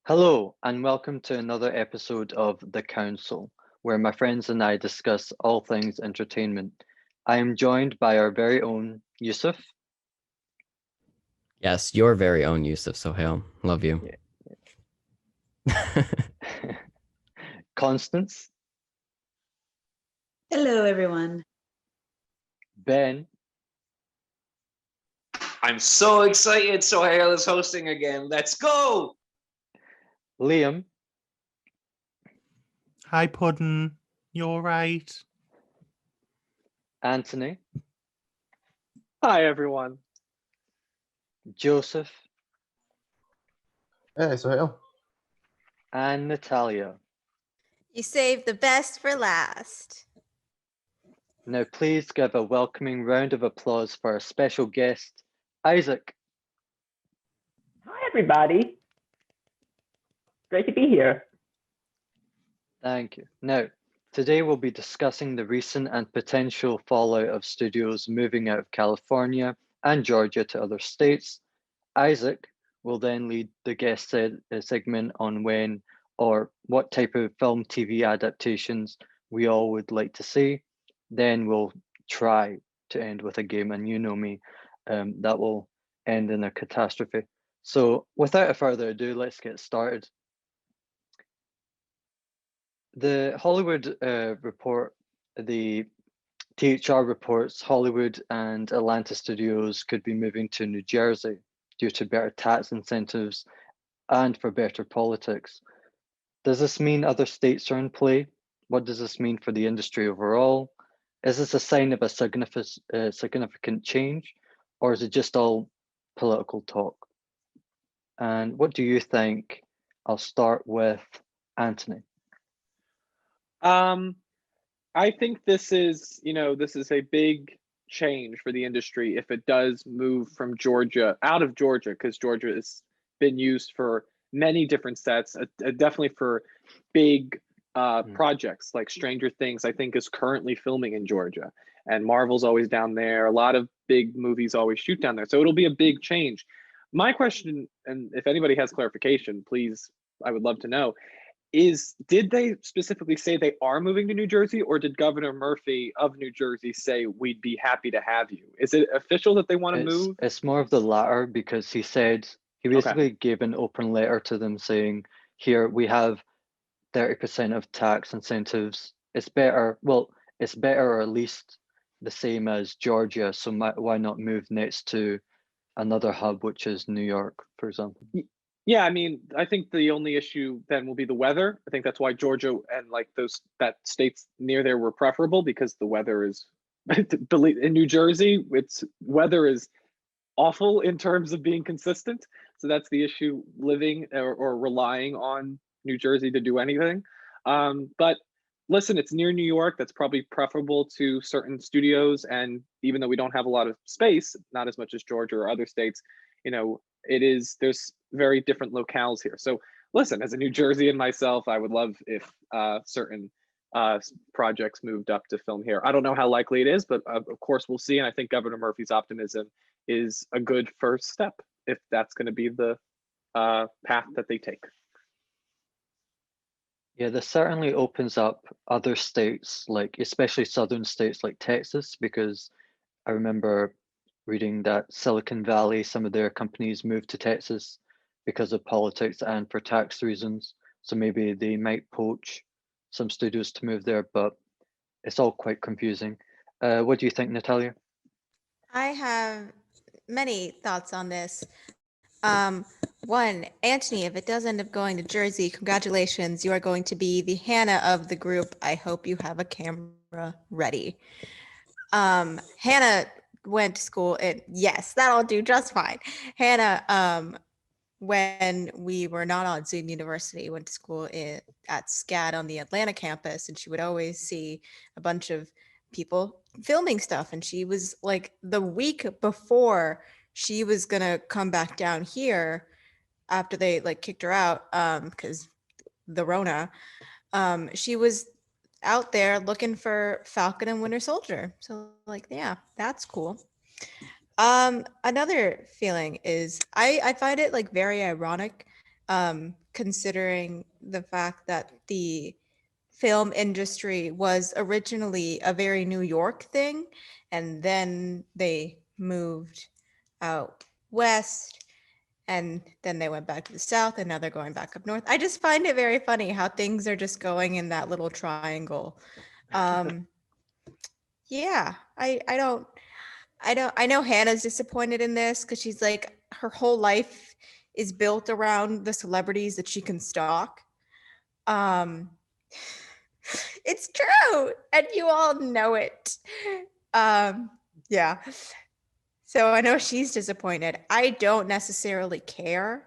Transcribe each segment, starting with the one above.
Hello, and welcome to another episode of The Council, where my friends and I discuss all things entertainment. I am joined by our very own Yousef. Yes, your very own Yousef, Sohail. Love you. Yeah. Constance, Hello, everyone. Ben, I'm so excited. Sohail is hosting again. Let's go. Liam, Hi, Puddin'. You all right? Antony, Hi, everyone. Joseph, Hey, Sohail. and Natalia. You saved the best for last. Now, please give a welcoming round of applause for our special guest, Isaac. Hi, everybody. Great to be here. Thank you. Now, today we'll be discussing the recent and potential fallout of studios moving out of California and Georgia to other states. Isaac will then lead the guest segment on when or what type of film TV adaptations we all would like to see. Then we'll try to end with a game, and you know me, that will end in a catastrophe. So without a further ado, let's get started. The Hollywood report, the THR reports Hollywood and Atlanta studios could be moving to New Jersey due to better tax incentives and for better politics. Does this mean other states are in play? What does this mean for the industry overall? Is this a sign of a significant change, or is it just all political talk? And what do you think? I'll start with Antony. I think this is a big change for the industry if it does move from Georgia out of Georgia, because Georgia has been used for many different sets, definitely for big projects like Stranger Things. I think is currently filming in Georgia, and Marvel's always down there. A lot of big movies always shoot down there, so it'll be a big change. My question, and if anybody has clarification, please, I would love to know, is did they specifically say they are moving to New Jersey, or did Governor Murphy of New Jersey say we'd be happy to have you? Is it official that they want to move? It's more of the latter, because he said he basically gave an open letter to them saying, here we have 30% of tax incentives. It's better, well, it's better or at least the same as Georgia. So why not move next to another hub, which is New York, for example? Yeah, I mean, I think the only issue then will be the weather. I think that's why Georgia and like that states near there were preferable, because the weather is in New Jersey, its weather is awful in terms of being consistent. So that's the issue, living or relying on New Jersey to do anything. But listen, it's near New York. That's probably preferable to certain studios. And even though we don't have a lot of space, not as much as Georgia or other states, there's very different locales here. So listen, as a New Jerseyan myself, I would love if certain projects moved up to film here. I don't know how likely it is, but of course we'll see. And I think Governor Murphy's optimism is a good first step if that's going to be the path that they take. Yeah, this certainly opens up other states, like especially southern states like Texas, because I remember reading that Silicon Valley, some of their companies moved to Texas because of politics and for tax reasons. So maybe they might poach some studios to move there, but it's all quite confusing. What do you think, Natalia? I have many thoughts on this. One, Antony, if it does end up going to Jersey, congratulations. You are going to be the Hannah of the group. I hope you have a camera ready. Hannah went to school yes, that'll do just fine. Hannah, when we were not on Zoom University, went to school at SCAD on the Atlanta campus, and she would always see a bunch of people filming stuff. And she was like, the week before she was gonna come back down here after they like kicked her out, because the Rona, she was out there looking for Falcon and Winter Soldier. So like, yeah, that's cool. Another feeling is I find it like very ironic considering the fact that the film industry was originally a very New York thing, and then they moved out west, and then they went back to the south, and now they're going back up north. I just find it very funny how things are just going in that little triangle. Yeah, I know Hannah's disappointed in this because she's like, her whole life is built around the celebrities that she can stalk. It's true, and you all know it. Yeah. So I know she's disappointed. I don't necessarily care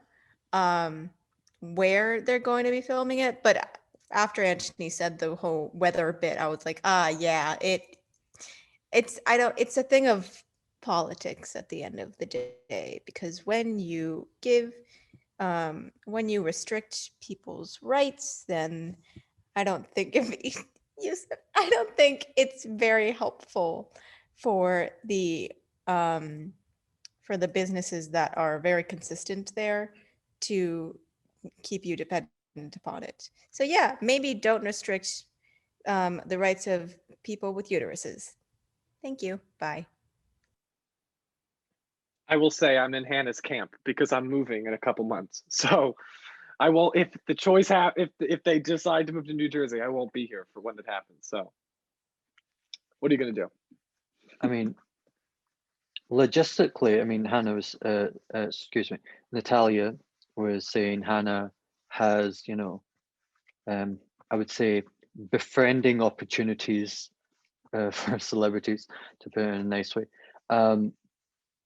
where they're going to be filming it, but after Antony said the whole weather bit, I was like, yeah, it's a thing of politics at the end of the day, because when you restrict people's rights, then I don't think I don't think it's very helpful for the businesses that are very consistent there to keep you dependent upon it. So yeah, maybe don't restrict the rights of people with uteruses. Thank you. Bye. I will say I'm in Hannah's camp because I'm moving in a couple months. So I won't, if the choice if they decide to move to New Jersey, I won't be here for when it happens. So what are you gonna do? I mean, logistically, I mean, Natalia was saying Hannah has, I would say befriending opportunities for celebrities, to put it in a nice way.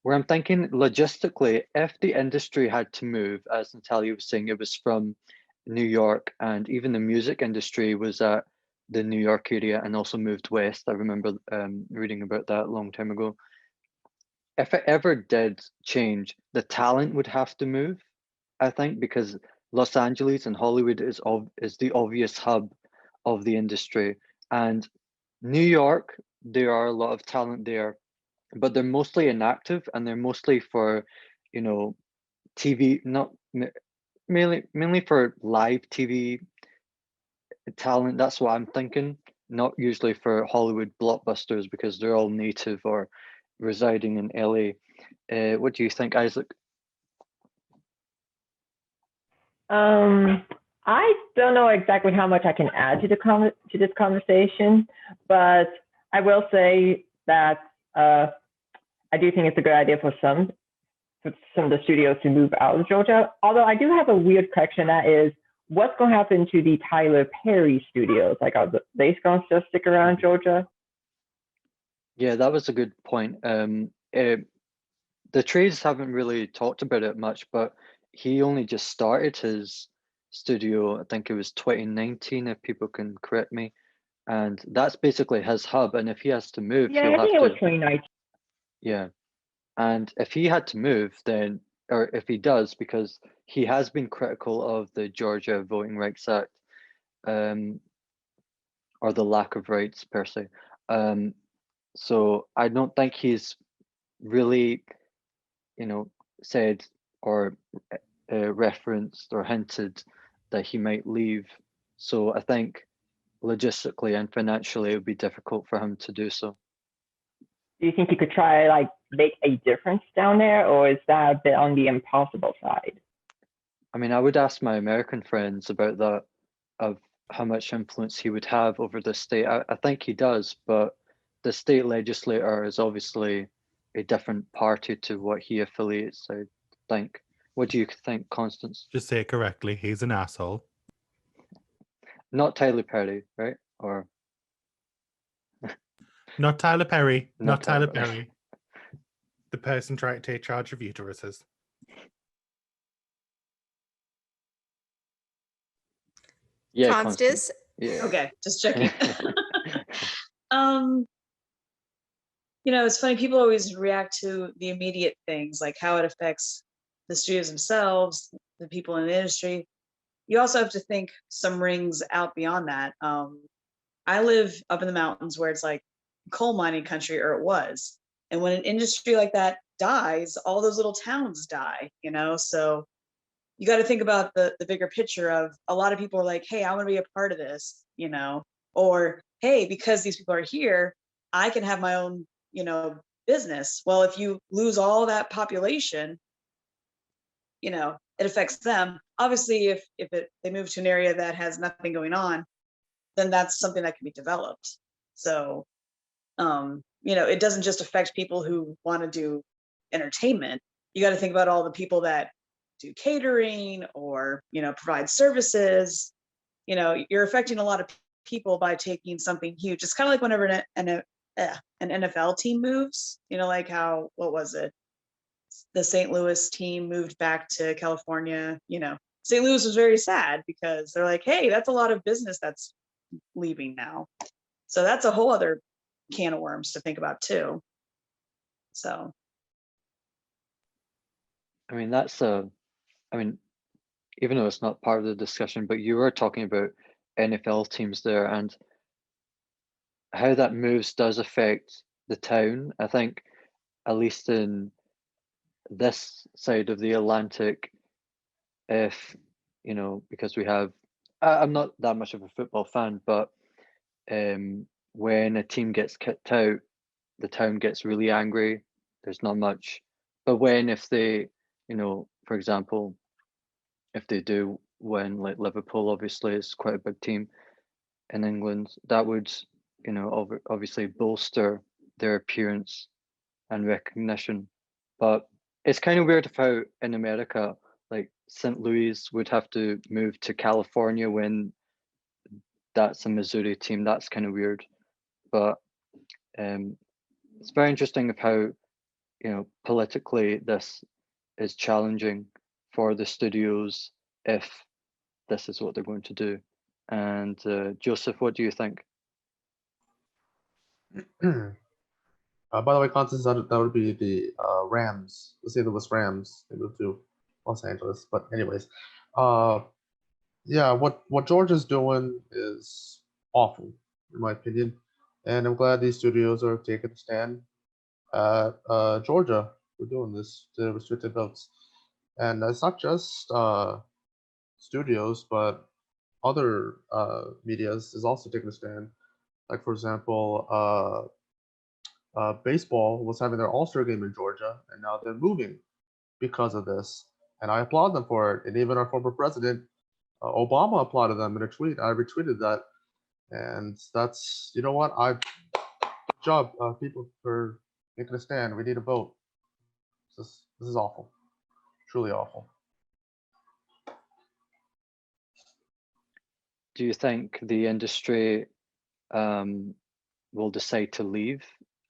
Where I'm thinking logistically, if the industry had to move, as Natalia was saying, it was from New York, and even the music industry was at the New York area and also moved west. I remember reading about that a long time ago. If it ever did change, the talent would have to move, I think, because Los Angeles and Hollywood is the obvious hub of the industry. And New York, there are a lot of talent there, but they're mostly inactive, and they're mostly for, TV, not mainly for live TV talent. That's what I'm thinking, not usually for Hollywood blockbusters, because they're all native or residing in LA. What do you think, Isaac? I don't know exactly how much I can add to this conversation, but I will say that I do think it's a good idea for some of the studios to move out of Georgia. Although I do have a weird question, that is, what's going to happen to the Tyler Perry studios? Like, are they going to stick around Georgia? Yeah, that was a good point. The trades haven't really talked about it much, but he only just started his studio. I think it was 2019, if people can correct me. And that's basically his hub. And if he has to move, Yeah, I think it was 2019. Yeah. And if he had to move, then, or if he does, because he has been critical of the Georgia Voting Rights Act, or the lack of rights per se. So I don't think he's really, said or referenced or hinted that he might leave. So I think logistically and financially, it would be difficult for him to do so. Do you think he could try like make a difference down there, or is that a bit on the impossible side? I mean, I would ask my American friends about that, of how much influence he would have over the state. I think he does, but the state legislator is obviously a different party to what he affiliates, I think. What do you think, Constance? Just say it correctly. He's an asshole. Not Tyler Perry, right? Or Not Tyler Perry. Not Tyler Tyler. Perry. The person trying to take charge of uteruses. Yeah, Constance. Yeah. Okay, just checking. It's funny, people always react to the immediate things, like how it affects the studios themselves, the people in the industry. You also have to think some rings out beyond that. I live up in the mountains where it's like coal mining country, or it was. And when an industry like that dies, all those little towns die, so you got to think about the bigger picture of a lot of people are like, hey, I want to be a part of this, or hey, because these people are here, I can have my own, business. Well, if you lose all that population, it affects them. Obviously, if they move to an area that has nothing going on, then that's something that can be developed. So, it doesn't just affect people who want to do entertainment. You got to think about all the people that do catering or, provide services. You're affecting a lot of people by taking something huge. It's kind of like whenever an NFL team moves, like how, what was it? The St. Louis team moved back to California. St. Louis was very sad because they're like, hey, that's a lot of business that's leaving now. So that's a whole other can of worms to think about too. So. I mean, even though it's not part of the discussion, but you were talking about NFL teams there and how that moves does affect the town. I think, at least in this side of the Atlantic, if, because I'm not that much of a football fan, but when a team gets kicked out, the town gets really angry. There's not much. But if they, for example, if they do win, like Liverpool, obviously it's quite a big team in England, that would, obviously bolster their appearance and recognition. But it's kind of weird how in America, like St. Louis would have to move to California when that's a Missouri team. That's kind of weird. But it's very interesting of how, politically this is challenging for the studios if this is what they're going to do. And Yousef, what do you think? By the way, Constance, that would be the Rams, the St. Louis Rams. They moved to Los Angeles. But anyways, yeah, what Georgia's doing is awful, in my opinion. And I'm glad these studios are taking a stand at Georgia for doing this, the restricted votes. And it's not just studios, but other medias is also taking a stand. Like, for example, baseball was having their All-Star game in Georgia, and now they're moving because of this. And I applaud them for it. And even our former president, Obama, applauded them in a tweet. I retweeted that. And that's, you know what? Good job, people, for making a stand. We need a vote. This is awful. Truly awful. Do you think the industry will decide to leave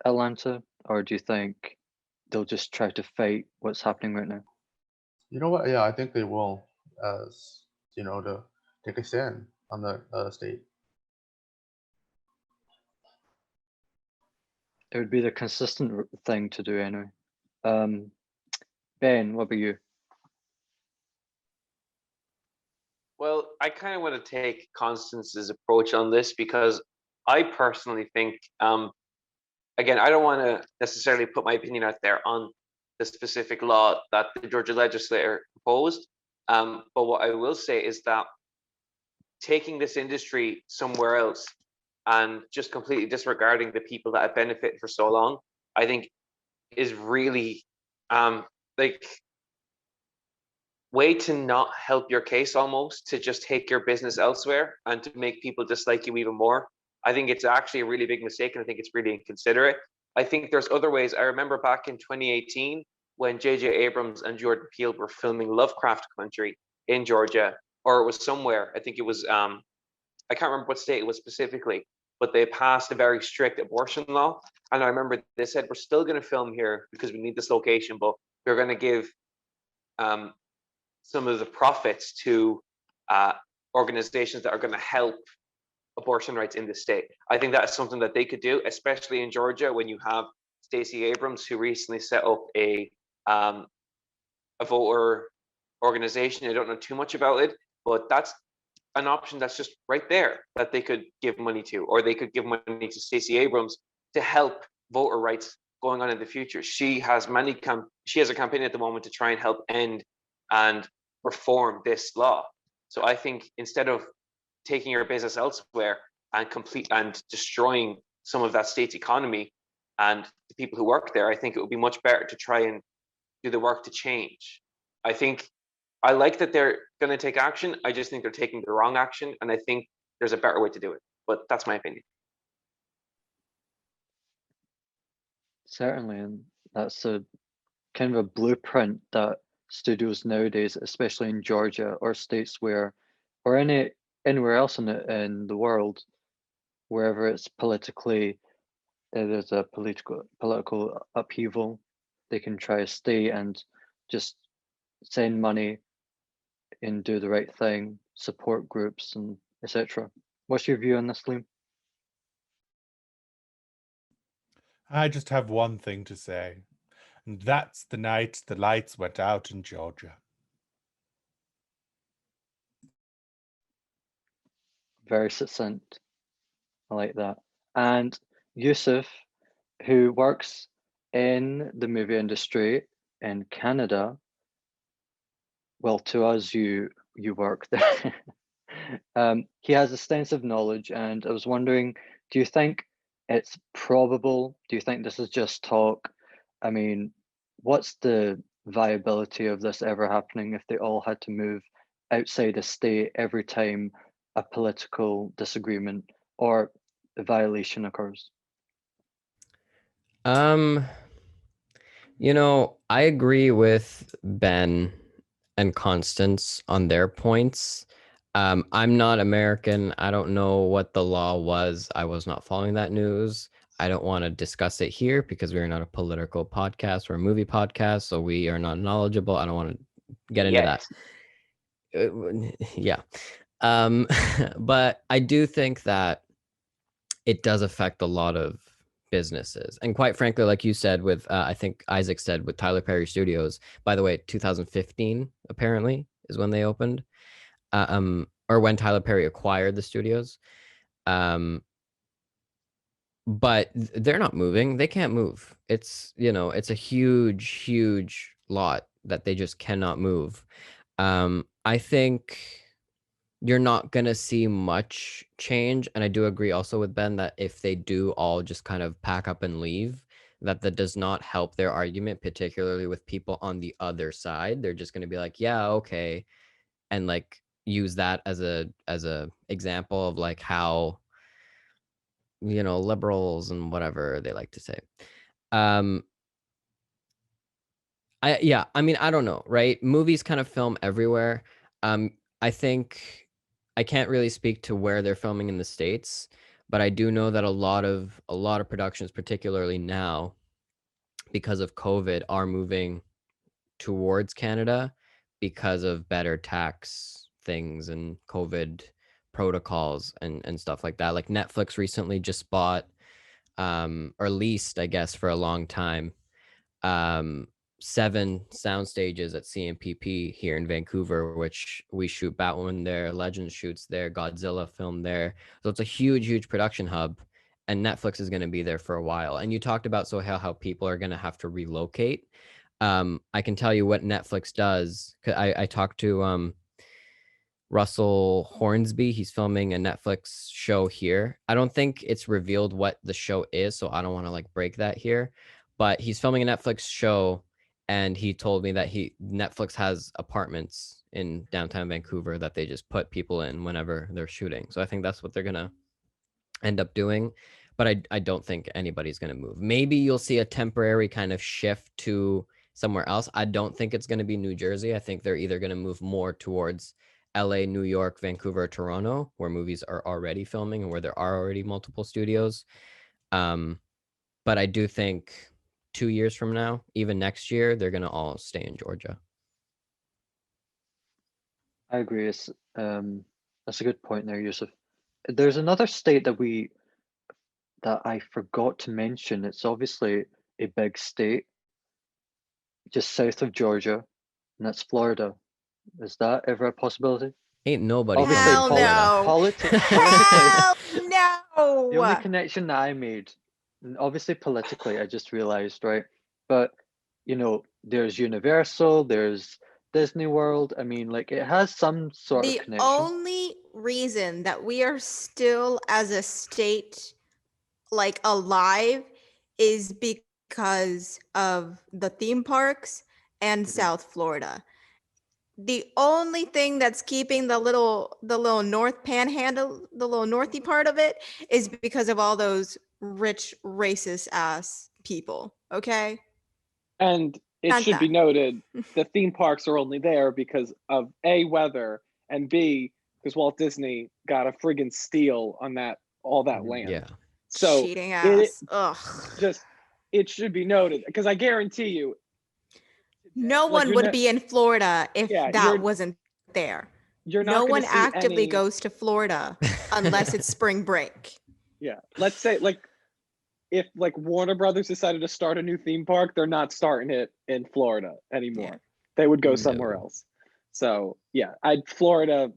Atlanta, or do you think they'll just try to fight what's happening right now? You know what? Yeah, I think they will, as to take a stand on the state. It would be the consistent thing to do anyway. Ben, what about you? Well, I kind of want to take Constance's approach on this because I personally think, again, I don't want to necessarily put my opinion out there on the specific law that the Georgia legislature proposed. But what I will say is that taking this industry somewhere else and just completely disregarding the people that have benefited for so long, I think is really way to not help your case, almost to just take your business elsewhere and to make people dislike you even more. I think it's actually a really big mistake, and I think it's really inconsiderate. I think there's other ways. I remember back in 2018 when J.J. Abrams and Jordan Peele were filming Lovecraft Country in Georgia, or it was somewhere. I think it was, I can't remember what state it was specifically, but they passed a very strict abortion law. And I remember they said, we're still going to film here because we need this location, but we're going to give some of the profits to organizations that are going to help abortion rights in the state. I think that's something that they could do, especially in Georgia, when you have Stacey Abrams, who recently set up a voter organization. I don't know too much about it, but that's an option that's just right there that they could give money to, or they could give money to Stacey Abrams to help voter rights going on in the future. She has a campaign at the moment to try and help end and reform this law. So I think instead of taking your business elsewhere and destroying some of that state's economy and the people who work there, I think it would be much better to try and do the work to change. I like that they're going to take action. I just think they're taking the wrong action, and I think there's a better way to do it. But that's my opinion. Certainly, and that's a kind of a blueprint that studios nowadays, especially in Georgia or states where, or anywhere else in the world, wherever it's politically, there's a political upheaval, they can try to stay and just send money and do the right thing, support groups and etc. What's your view on this, Liam? I just have one thing to say, and that's the night the lights went out in Georgia. Very succinct. I like that. And Yousef, who works in the movie industry in Canada, well, to us, you work there. He has extensive knowledge, and I was wondering, do you think it's probable? Do you think this is just talk? I mean, what's the viability of this ever happening if they all had to move outside a state every time a political disagreement or a violation occurs? You know, I agree with Ben and Constance on their points. I'm not American. I don't know what the law was. I was not following that news. I don't want to discuss it here because we are not a political podcast or a movie podcast, so we are not knowledgeable. I don't want to get into that. Yeah. But I do think that it does affect a lot of businesses. And quite frankly, like you said with, I think Isaac said with Tyler Perry Studios, by the way, 2015 apparently is when they opened, or when Tyler Perry acquired the studios. But they're not moving. They can't move. It's, you know, it's a huge, huge lot that they just cannot move. I think you're not going to see much change. And I do agree also with Ben that if they do all just kind of pack up and leave, that does not help their argument, particularly with people on the other side. They're just going to be like, yeah, okay. And like use that as a example of like how, you know, liberals and whatever they like to say. I mean, I don't know, right? Movies kind of film everywhere. I think I can't really speak to where they're filming in the States, but I do know that a lot of productions, particularly now, because of COVID, are moving towards Canada because of better tax things and COVID protocols and stuff like that. Like Netflix recently just bought, or leased, I guess, for a long time, 7 sound stages at CMPP here in Vancouver, which we shoot Batwoman there, Legends shoots there, Godzilla filmed there. So it's a huge, huge production hub, and Netflix is going to be there for a while. And you talked about, Sohail, how people are going to have to relocate. I can tell you what Netflix does. I talked to Russell Hornsby. He's filming a Netflix show here. I don't think it's revealed what the show is, so I don't want to like break that here. But he's filming a Netflix show, and he told me that Netflix has apartments in downtown Vancouver that they just put people in whenever they're shooting. So I think that's what they're gonna end up doing. But I don't think anybody's gonna move. Maybe you'll see a temporary kind of shift to somewhere else. I don't think it's gonna be New Jersey. I think they're either gonna move more towards LA, New York, Vancouver, Toronto, where movies are already filming and where there are already multiple studios. But I do think 2 years from now, even next year, they're going to all stay in Georgia. I agree. That's a good point there, Yousef. There's another state that I forgot to mention. It's obviously a big state, just south of Georgia, and that's Florida. Is that ever a possibility? Ain't nobody. Obviously, Hell no. politically, Hell the only no. connection that I made, and obviously politically, I just realized, right? But you know, there's Universal, there's Disney World. I mean, like it has some sort of The connection. only reason that we are still as a state like alive is because of the theme parks and South Florida. The only thing that's keeping the little north panhandle, the little northy part of it, is because of all those rich racist ass people. Okay. And it Not should be that. noted, the theme parks are only there because of A, weather, and B, because Walt Disney got a friggin' steal on all that land. Yeah. So Cheating it ass. Ugh. just it should be noted, because I guarantee you, No like, one you're would not- be in Florida if Yeah, that wasn't there. you're not No gonna one see actively any- goes to Florida unless it's spring break. Yeah, let's say like if like Warner Brothers decided to start a new theme park, they're not starting it in Florida anymore. Yeah. They would go No. somewhere else. So yeah, Florida.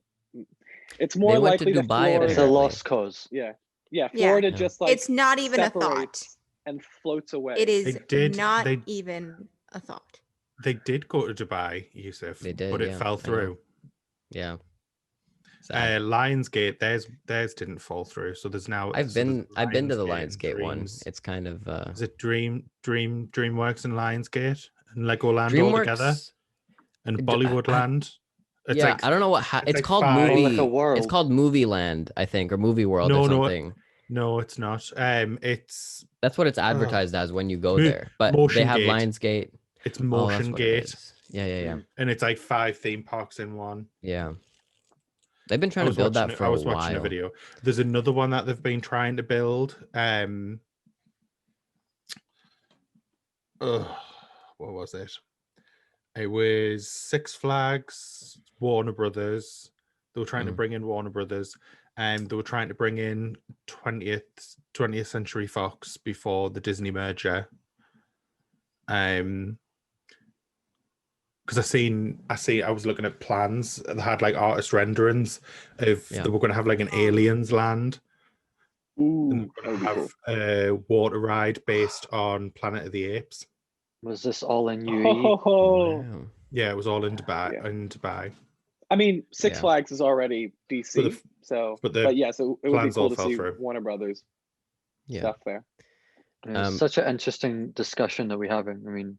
It's more They went to likely that Dubai, Florida. It's a apparently. lost cause. Yeah, Yeah. Florida Yeah. just like It's not even a thought. separates and floats away. It is did- not they- even a thought. They did go to Dubai, Yousef, They did, but it yeah, fell I know. through. Yeah. Sad. Lionsgate, theirs didn't fall through. So there's now. I've so there's been to the and Lionsgate one. Dreams. It's kind of Is it DreamWorks and Lionsgate and Legoland all together DreamWorks. and d- Bollywood I- Land? It's Yeah, like, I don't know what it's it's like called. five- Oh, Movie. like a world. It's called Movie Land, I think, or Movie World No, or no, something. no, it's not. It's That's what it's advertised as when you go Mo- there. But they Motion have Gate. Lionsgate. it's Oh, Motion that's what it Gate, is. Yeah. and it's like 5 theme parks in one. Yeah. They've been I trying to was build watching that it- for I a was watching a while. video. There's another one that they've been trying to build. What was it? It was Six Flags, Warner Brothers. They were trying to bring in Warner Brothers, and they were trying to bring in 20th Century Fox before the Disney merger. Because I was looking at plans that had like artist renderings of Yeah. they were going to have like an aliens land. And Ooh, they were that going would to be cool. have a water ride based on Planet of the Apes. Was this all in UAE? Oh, Wow. Yeah, it was all in Dubai. Yeah. In Dubai. I mean, Six Yeah. Flags is already DC, But the- so but the but yeah, so it would be plans all cool to fell see through. Warner Brothers Yeah. stuff there. It's such an interesting discussion that we're having. I mean,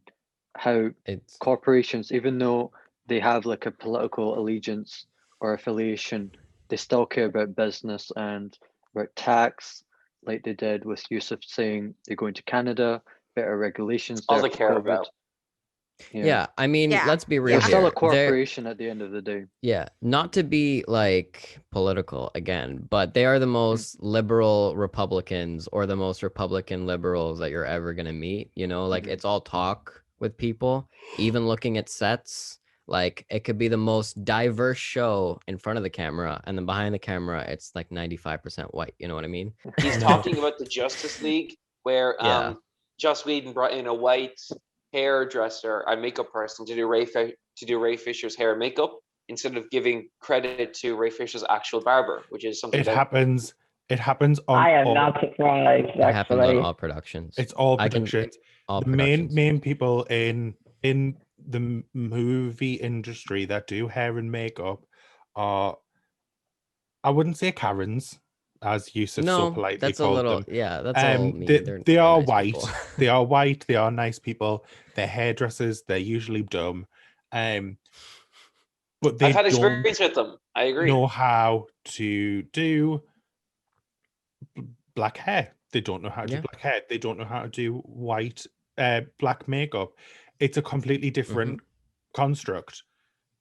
how It's corporations, even though they have like a political allegiance or affiliation, they still care about business and about tax, like they did with Yousef saying they're going to Canada, better regulations All there they for care COVID. about. yeah. I mean, Yeah. let's be real They're Yeah. still here. a corporation at the end of the day. Yeah, not to be like political again, but they are the most liberal Republicans or the most Republican liberals that you're ever going to meet. You know, like Mhm. it's all talk with people, even looking at sets. Like it could be the most diverse show in front of the camera, and then behind the camera, it's like 95% white. You know what I mean? He's talking about the Justice League, where Yeah. Joss Whedon brought in a white hairdresser and makeup person to do Ray Fisher's hair and makeup instead of giving credit to Ray Fisher's actual barber, which is something It that happens. It happens on. I am all- not surprised, It happens on actually. all productions. It's all I can- productions. All The productions. main people in the movie industry that do hair and makeup are, I wouldn't say Karens, as Yousef so No, politely that's a called little. them. Yeah, that's all mean. They, They're they are nice white. people. They are white. They are nice people. They're hairdressers. They're usually dumb. But they I've had don't experience with them. I agree. know how to do black hair. They don't know how to Yeah. do black hair. They don't know how to do black makeup. It's a completely different construct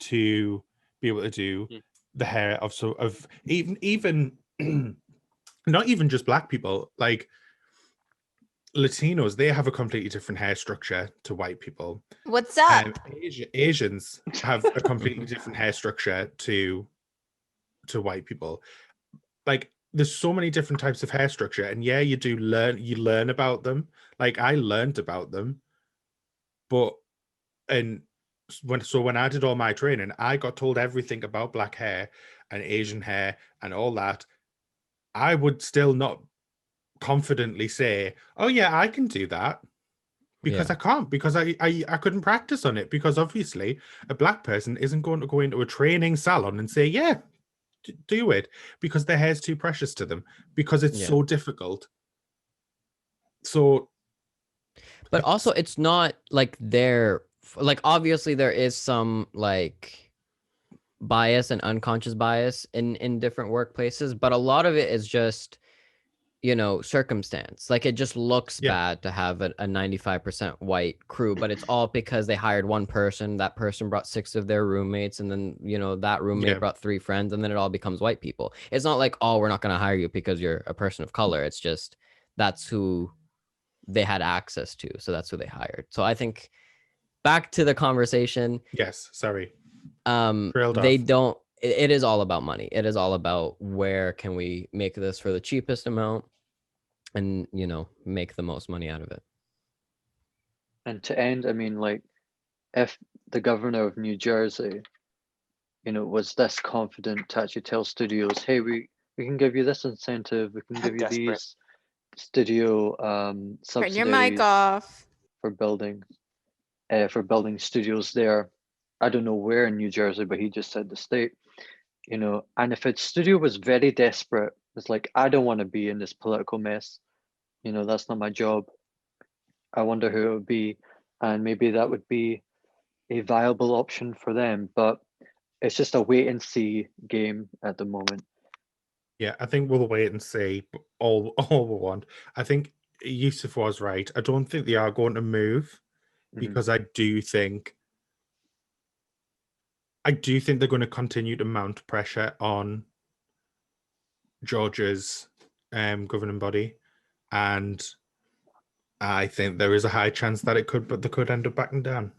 to be able to do Mm. the hair of even not even just black people, like Latinos. They have a completely different hair structure to white people. What's up? Asians have a completely different hair structure to white people. Like there's so many different types of hair structure, and yeah, you learn about them. Like I learned about them, but when I did all my training, I got told everything about black hair and Asian hair and all that. I would still not confidently say, "Oh yeah, I can do that." because Yeah. I can't, because I couldn't practice on it, because obviously a black person isn't going to go into a training salon and say, yeah, do it, because their hair's too precious to them, because it's Yeah. so difficult. So, But also, it's not like like obviously there is some like bias and unconscious bias in different workplaces, but a lot of it is just, you know, circumstance. Like, it just looks Yeah. bad to have a 95% white crew, but it's all because they hired one person, that person brought 6 of their roommates, and then, you know, that roommate Yeah. brought 3 friends, and then it all becomes white people. It's not like, oh, we're not going to hire you because you're a person of color. It's just that's who they had access to, so that's who they hired. So I think, back to the conversation, yes, sorry. they don't, it is all about money. It is all about where can we make this for the cheapest amount and, you know, make the most money out of it. And to end, I mean, like, if the governor of New Jersey, you know, was this confident to actually tell studios, hey, we can give you this incentive, we can give you Desperate. these studio Turn your mic subsidies off. for building studios there. I don't know where in New Jersey, but he just said the state, you know. And if its studio was very desperate, it's like, I don't want to be in this political mess, you know, that's not my job. I wonder who it would be, and maybe that would be a viable option for them. But it's just a wait and see game at the moment. Yeah, I think we'll wait and see. All we want. I think Yousef was right. I don't think they are going to move, because I do think they're going to continue to mount pressure on Georgia's governing body, and I think there is a high chance that they could end up backing down.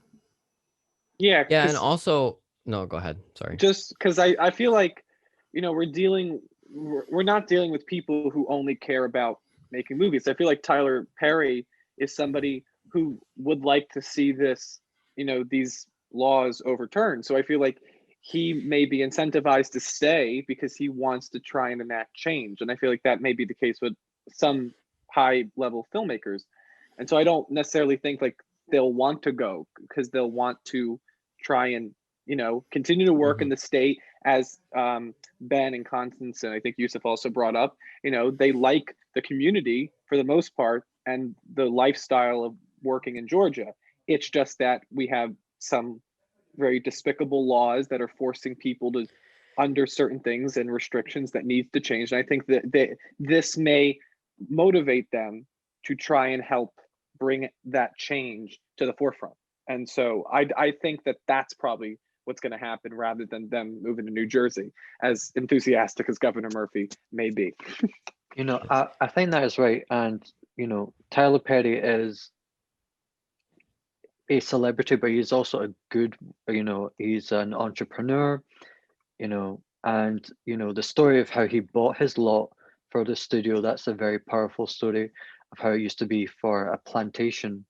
Yeah. Yeah, and 'cause also, no, go ahead. Sorry. just because I feel like, you know, we're not dealing with people who only care about making movies. I feel like Tyler Perry is somebody who would like to see this, you know, these laws overturned. So I feel like he may be incentivized to stay because he wants to try and enact change. And I feel like that may be the case with some high level filmmakers. And so I don't necessarily think like they'll want to go, because they'll want to try and, you know, continue to work in the state, as Ben and Constance and I think Yousef also brought up. You know, they like the community for the most part and the lifestyle of working in Georgia. It's just that we have some very despicable laws that are forcing people to under certain things and restrictions that needs to change. And I think that this may motivate them to try and help bring that change to the forefront. And so I think that that's probably what's going to happen, rather than them moving to New Jersey, as enthusiastic as Governor Murphy may be. You know, I think that is right. And, you know, Tyler Perry is a celebrity, but he's also a good, you know, he's an entrepreneur, you know, and, you know, the story of how he bought his lot for the studio, that's a very powerful story of how it used to be for a plantation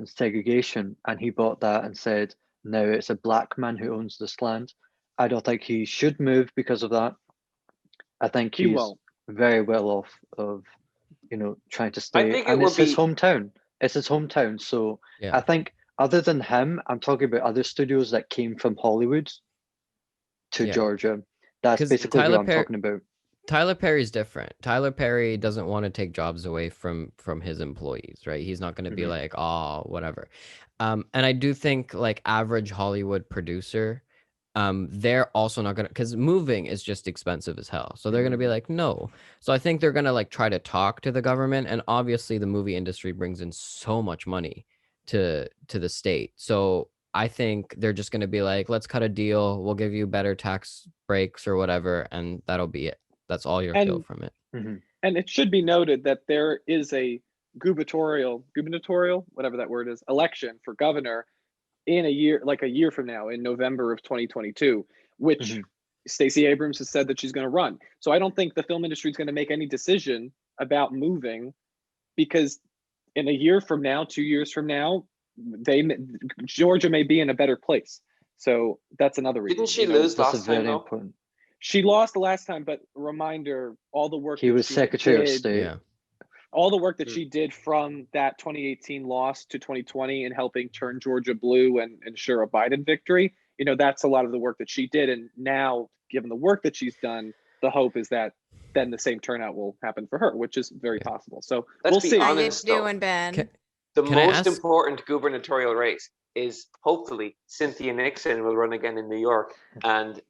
segregation. And he bought that and said, now it's a black man who owns this land. I don't think he should move because of that. I think He he's won't. very well off of, you know, trying to I stay. think it And would it's his be hometown. It's his hometown. So Yeah. I think other than him, I'm talking about other studios that came from Hollywood to Yeah. Georgia. That's 'Cause basically Tyler what I'm Perry- talking about. Tyler Perry's different. Tyler Perry doesn't want to take jobs away from his employees, right? He's not going to be like, oh, whatever. And I do think like average Hollywood producer, they're also not gonna, because moving is just expensive as hell. So they're gonna be like, no. So I think they're gonna like try to talk to the government, and obviously the movie industry brings in so much money to the state. So I think they're just gonna be like, let's cut a deal. We'll give you better tax breaks or whatever, and that'll be it. That's all you'll feel from it. And it should be noted that there is a gubernatorial, whatever that word is, election for governor in a year from now, in November of 2022, which Stacey Abrams has said that she's going to run. So I don't think the film industry is going to make any decision about moving, because in a year from now, 2 years from now, Georgia may be in a better place. So that's another reason. Didn't she lose That's last time very though? important. She lost the last time, but reminder, all the work He that was she Secretary of did, State. Yeah. all the work that she did from that 2018 loss to 2020 and helping turn Georgia blue and ensure a Biden victory, that's a lot of the work that she did. And now, given the work that she's done, the hope is that then the same turnout will happen for her, which is very possible. So Let's we'll be see. How you honest, though. doing, Ben? The Can I most ask- important gubernatorial race is hopefully Cynthia Nixon will run again in New York and,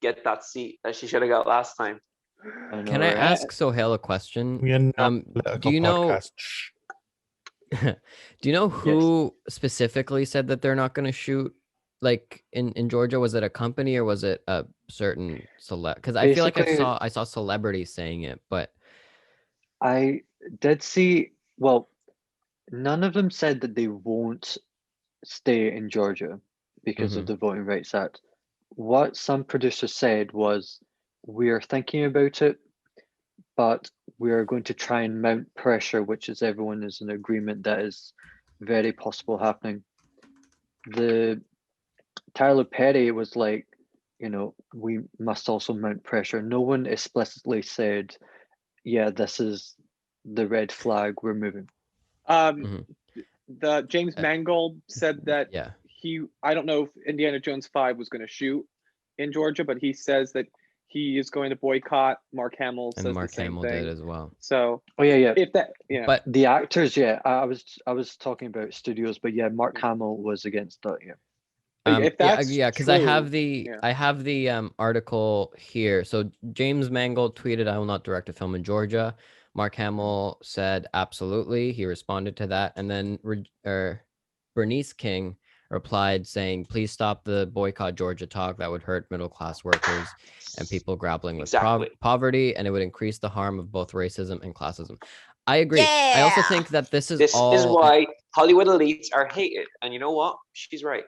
get that seat that she should have got last time. I know, Can I right? ask Sohail a question? We are not a Do political you know? podcast. Shh. Do you know who specifically said that they're not going to shoot? Like in Georgia, was it a company or was it a certain select? Because I feel like Basically- I saw celebrities saying it, but I did see, well, none of them said that they won't stay in Georgia because of the Voting Rights Act. What some producers said was, we are thinking about it, but we are going to try and mount pressure, which is everyone is in agreement that is very possible happening. The Tyler Perry was like, we must also mount pressure. No one explicitly said, yeah, this is the red flag, we're moving. The James Mangold said that yeah, I don't know if Indiana Jones 5 was going to shoot in Georgia, but he says that he is going to boycott. Mark Hamill says and Mark the same Hamill thing. did as well. So Oh yeah. if that, But The actors, yeah, I was talking about studios, but yeah, Mark Hamill was against that. Yeah. if that's because I have true, the article here. So James Mangold tweeted, "I will not direct a film in Georgia." Mark Hamill said, "Absolutely." He responded to that, and then Bernice King replied saying, "Please stop the boycott Georgia talk. That would hurt middle class workers and people grappling with Exactly. poverty, and it would increase the harm of both racism and classism." I agree. I also Yeah. think that this is This all. is why Hollywood elites are hated. And you know what? She's right.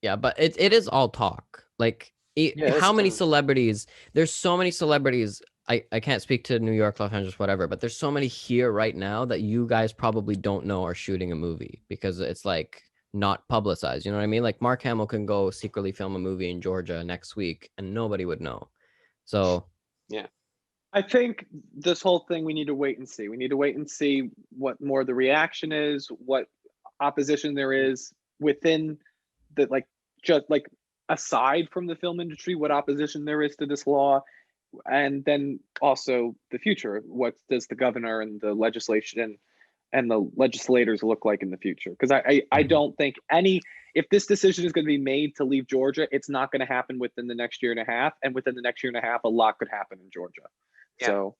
Yeah, but it is all talk. Like, Yeah, how many listen. celebrities? There's so many celebrities. I can't speak to New York, Los Angeles, whatever, but there's so many here right now that you guys probably don't know are shooting a movie because it's like not publicized. You know what I mean? Like Mark Hamill can go secretly film a movie in Georgia next week and nobody would know. So I think this whole thing, we need to wait and see. We need to wait and see what more the reaction is, what opposition there is within the, just aside from the film industry, what opposition there is to this law, and then also the future. What does the governor and the legislation and the legislators look like in the future? Because I don't think if this decision is going to be made to leave Georgia, it's not going to happen within the next year and a half. And within the next year and a half, a lot could happen in Georgia. Yeah. So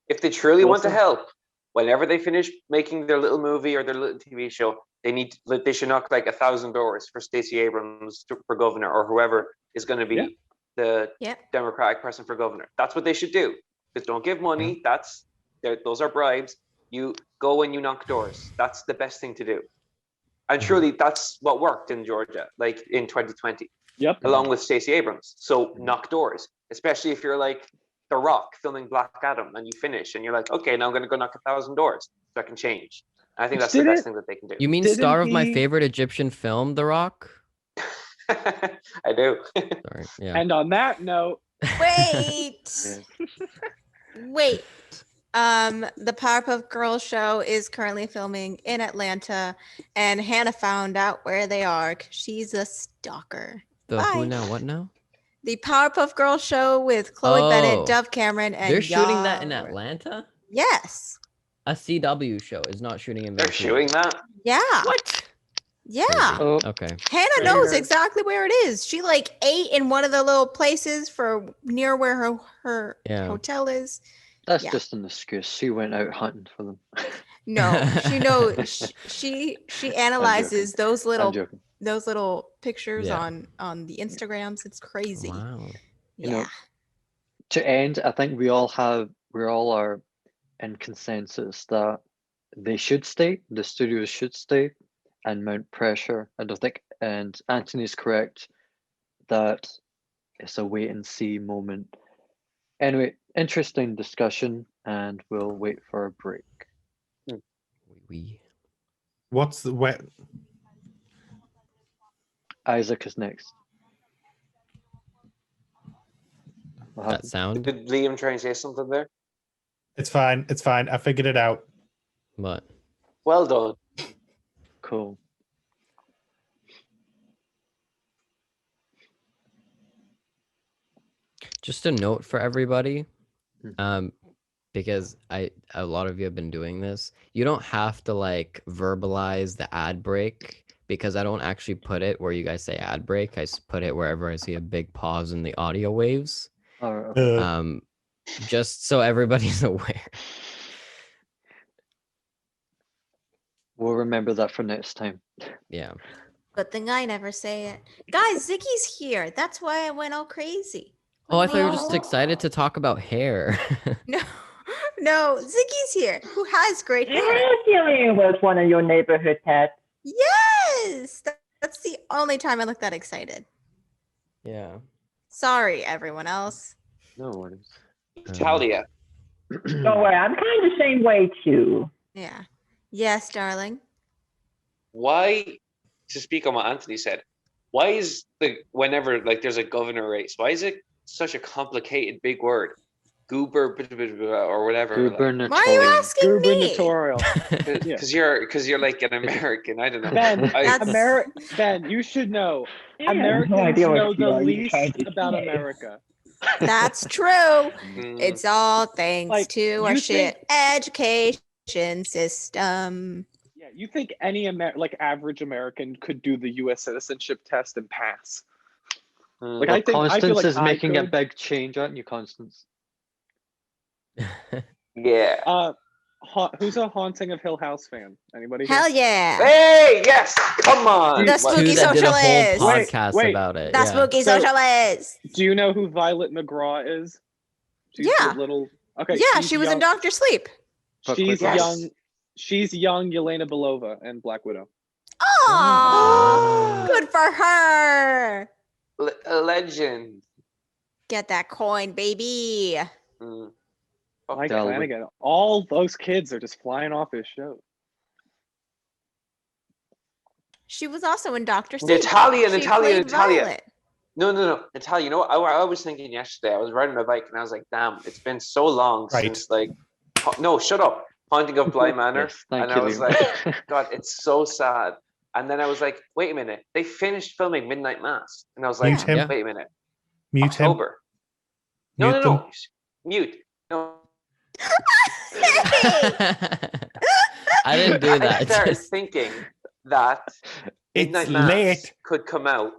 If they truly want to Wilson? help, whenever they finish making their little movie or their little TV show, they should knock like 1,000 doors for Stacey Abrams for governor or whoever is going to be the Democratic person for governor. That's what they should do. Just don't give money. Those are bribes. You go and you knock doors. That's the best thing to do. And truly, that's what worked in Georgia, like in 2020. Yep. Along with Stacey Abrams. So knock doors, especially if you're like The Rock filming Black Adam and you finish and you're like, okay, now I'm going to go knock 1,000 doors so I can change. And I think that's the best thing that they can do. you mean Didn't star of my he- favorite Egyptian film, The Rock? I do. Sorry. Yeah. And on that note, Wait. Wait. The Powerpuff Girls show is currently filming in Atlanta, and Hannah found out where they are 'cause she's a stalker. The who Bye. now? What now? The Powerpuff Girls show with Chloe Oh. Bennett, Dove Cameron, and They're shooting that in Yara. Atlanta? Yes. A CW show is not shooting in They're Vancouver. shooting that. Yeah. What? Yeah. Oh, Okay. Hannah knows exactly where it is. She ate in one of the little places for near where her Yeah. hotel is. that's Yeah. just an excuse. She went out hunting for them. No, she knows. She analyzes those I'm little Yeah. pictures on the Instagrams. It's crazy. Wow. You know, Yeah. To end, I think we all are in consensus that they should stay, the studios should stay and mount pressure. I don't think, and Antony's correct that it's a wait and see moment. Anyway, interesting discussion, and we'll wait for a break. What's the wet? Isaac is next. What That happened? sound? Did Liam try and say something there? It's fine. It's fine. I figured it out. But Well done. Cool. just a note for everybody, Mhm. because a lot of you have been doing this. You don't have to like verbalize the ad break because I don't actually put it where you guys say ad break. I put it wherever I see a big pause in the audio waves. All right. Okay. Just so everybody's aware. We'll remember that for next time. Yeah. Good thing I never say it. Guys, Ziggy's here. That's why I went all crazy. Oh, I thought you were just excited to talk about hair. No, no, Ziggy's here, who has great hair. Yes, Jillian was one of your neighborhood pets. Yes, that's the only time I look that excited. Yeah. Sorry, everyone else. No worries. Natalia, Don't worry, I'm kind of the same way too. Yeah. Yes, darling. why, to speak on what Anthony said, why is whenever like there's a governor race, why is it such a complicated big word? Goober or whatever. Like, Gubernatorial. Why are you asking me? Gubernatorial. because you're like an American. I don't know. Ben, That's- Ben, you should know. I have Americans no idea know what the you are least trying to about say. America. That's true. Mm, It's all thanks Like, to our you shit education system. Yeah, you think any average American could do the U.S. citizenship test and pass? mm. Like, I feel Constance like is I making a could. big change, aren't you, Constance? Yeah. Who's a Haunting of Hill House fan? Anybody? Hell here? yeah. Hey, yes, come on. The What- spooky Two that did a whole socialist. podcast Wait, about it. The Yeah. spooky So- socialist. Do you know who Violet McGraw is? She's Yeah. the little. Okay. Yeah, she's she was in young- Doctor Sleep. She's Yes. young. She's young Yelena Belova and Black Widow. Oh, good for her. A legend. Get that coin, baby. Mm. Fuck Mike that. Flanagan. All those kids are just flying off his show. She was also in Doctor Sleep. Natalia, She Natalia, played Natalia. Violet. No. Natalia, you know what? I was thinking yesterday. I was riding my bike and I was like, damn, it's been so long Right. since like, no, shut up. Haunting of Bly Manor. Yes, thank And you, I was Liam. like, God, it's so sad. And then I was like, wait a minute. They finished filming Midnight Mass. And I was like, Mute him. Yeah. wait a minute. Mute him. October. No. Mute them. Mute. No. I didn't do I that. started Just- thinking that It's Midnight Mass late. could come out.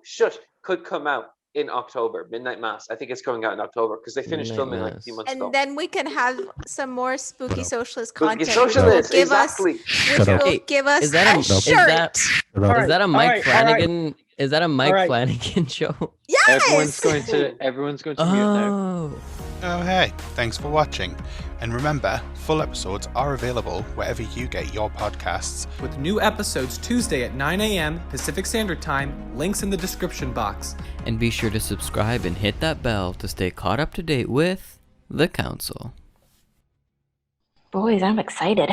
Could come out in October. Midnight Mass. I think it's coming out in October because they finished Midnight filming like a Mass. few months ago. And then we can have some more spooky socialist Spooky content. socialist, which will give exactly. us, Shut which up. will Hey, give us is that a a shirt. is that a Mike all right. Flanagan? Is that a Mike right. Flanagan show? Yes. Everyone's going to mute now. Oh. Oh, hey, thanks for watching. And remember, full episodes are available wherever you get your podcasts. With new episodes Tuesday at 9 a.m. Pacific Standard Time, links in the description box. And be sure to subscribe and hit that bell to stay caught up to date with the Council. Boys, I'm excited.